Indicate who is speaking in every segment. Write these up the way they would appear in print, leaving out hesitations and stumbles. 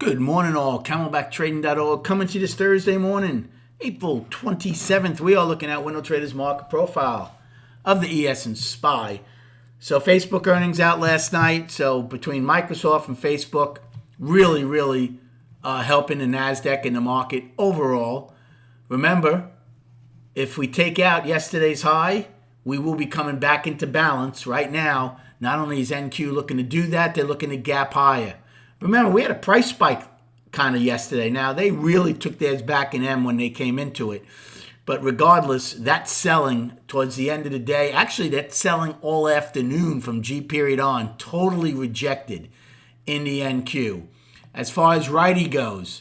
Speaker 1: Good morning, all. CamelbackTrading.org coming to you this Thursday morning, April 27th. We are looking at Window Trader's market profile of the ES and SPY. So Facebook earnings out last night. So between Microsoft and Facebook, really helping the NASDAQ and the market overall. Remember, if we take out yesterday's high, we will be coming back into balance. Right now, not only is NQ looking to do that, they're looking to gap higher. Remember, we had a price spike kind of yesterday. Now, they really took theirs back in M when they came into it. But regardless, that's selling towards the end of the day. Actually, that's selling all afternoon from G period on. Totally rejected in the NQ. As far as righty goes,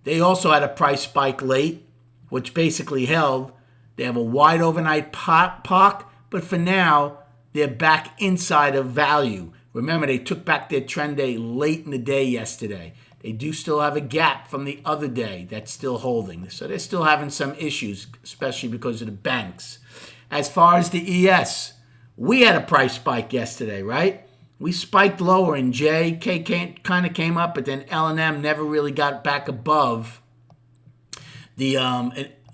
Speaker 1: they also had a price spike late, which basically held. They have a wide overnight POC, but for now, they're back inside of value. Remember, they took back their trend day late in the day yesterday. They do still have a gap from the other day that's still holding. So they're still having some issues, especially because of the banks. As far as the ES, we had a price spike yesterday, right? We spiked lower in J. K kind of came up, but then L and M never really got back above the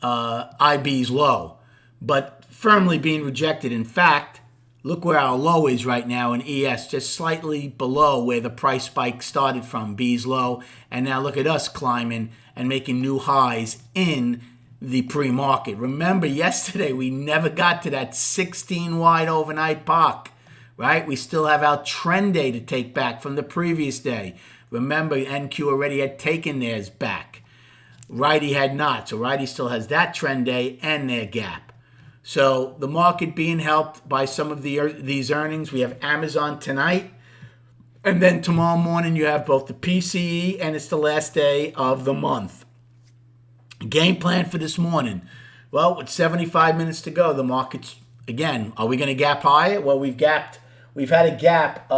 Speaker 1: IB's low, but firmly being rejected. In fact, look where our low is right now in ES, just slightly below where the price spike started from, B's low. And now look at us climbing and making new highs in the pre-market. Remember, yesterday we never got to that 16 wide overnight POC, right? We still have our trend day to take back from the previous day. Remember, NQ already had taken theirs back. Righty had not. So Righty still has that trend day and their gap. So the market being helped by some of these earnings. We have Amazon tonight. And then tomorrow morning you have both the PCE and it's the last day of the month. Game plan for this morning. Well, with 75 minutes to go, the market's, again, are we going to gap higher? Well, we've had a gap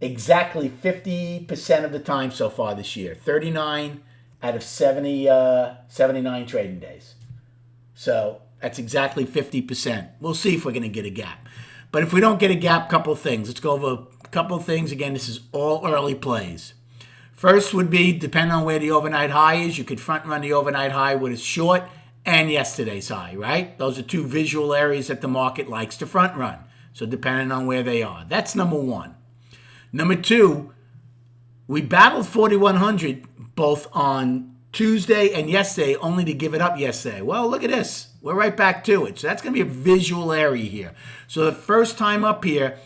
Speaker 1: exactly 50% of the time so far this year. 39 out of 79 trading days. So that's exactly 50%. We'll see if we're going to get a gap. But if we don't get a gap, couple of things. Let's go over a couple of things. Again, this is all early plays. First would be, depending on where the overnight high is, you could front run the overnight high with a short and yesterday's high, right? Those are two visual areas that the market likes to front run. So depending on where they are. That's number one. Number two, we battled 4,100 both on Tuesday and yesterday, only to give it up yesterday. Well, look at this. We're right back to it. So that's going to be a visual area here. So the first time up here,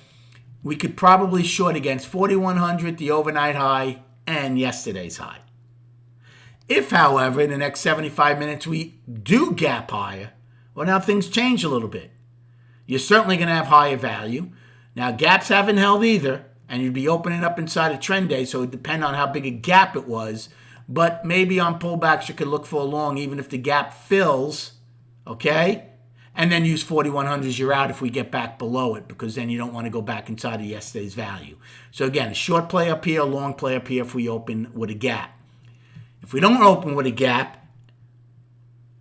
Speaker 1: we could probably short against 4,100, the overnight high, and yesterday's high. If, however, in the next 75 minutes we do gap higher, well, now things change a little bit. You're certainly going to have higher value. Now, gaps haven't held either, and you'd be opening up inside a trend day, so it would depend on how big a gap it was. But maybe on pullbacks you could look for a long, even if the gap fills, okay? And then use 4,100 as your out if we get back below it, because then you don't want to go back inside of yesterday's value. So again, short play up here, long play up here if we open with a gap. If we don't open with a gap,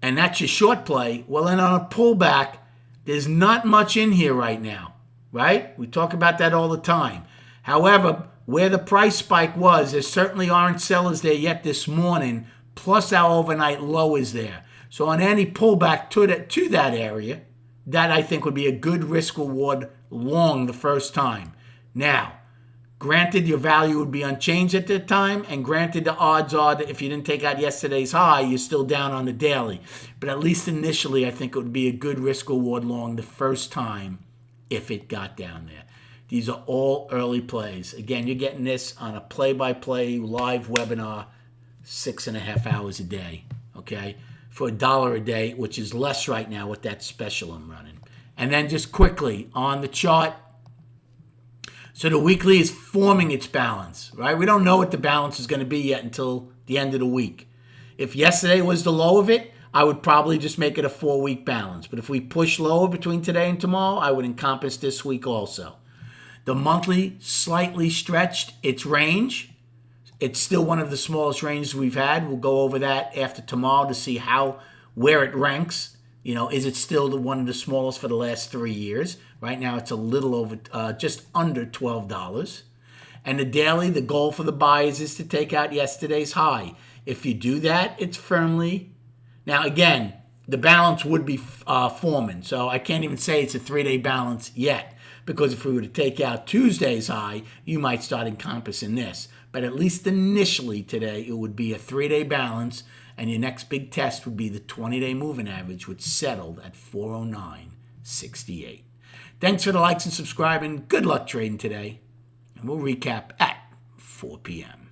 Speaker 1: and that's your short play, well then on a pullback, there's not much in here right now, right? We talk about that all the time. However, where the price spike was, there certainly aren't sellers there yet this morning, plus our overnight low is there. So on any pullback to that area, that I think would be a good risk reward long the first time. Now, granted your value would be unchanged at that time, and granted the odds are that if you didn't take out yesterday's high, you're still down on the daily. But at least initially, I think it would be a good risk reward long the first time if it got down there. These are all early plays. Again, you're getting this on a play-by-play live webinar, 6.5 hours a day, okay, for $1 a day, which is less right now with that special I'm running. And then just quickly on the chart, so the weekly is forming its balance, right? We don't know what the balance is going to be yet until the end of the week. If yesterday was the low of it, I would probably just make it a 4-week balance. But if we push lower between today and tomorrow, I would encompass this week also. The monthly slightly stretched its range. It's still one of the smallest ranges we've had. We'll go over that after tomorrow to see where it ranks. You know, is it still one of the smallest for the last 3 years? Right now it's a little over, just under $12. And the daily, the goal for the buyers is to take out yesterday's high. If you do that, it's firmly. Now, again, the balance would be forming. So I can't even say it's a 3-day balance yet. Because if we were to take out Tuesday's high, you might start encompassing this. But at least initially today, it would be a 3-day balance. And your next big test would be the 20-day moving average, which settled at 409.68. Thanks for the likes and subscribing. Good luck trading today. And we'll recap at 4 p.m.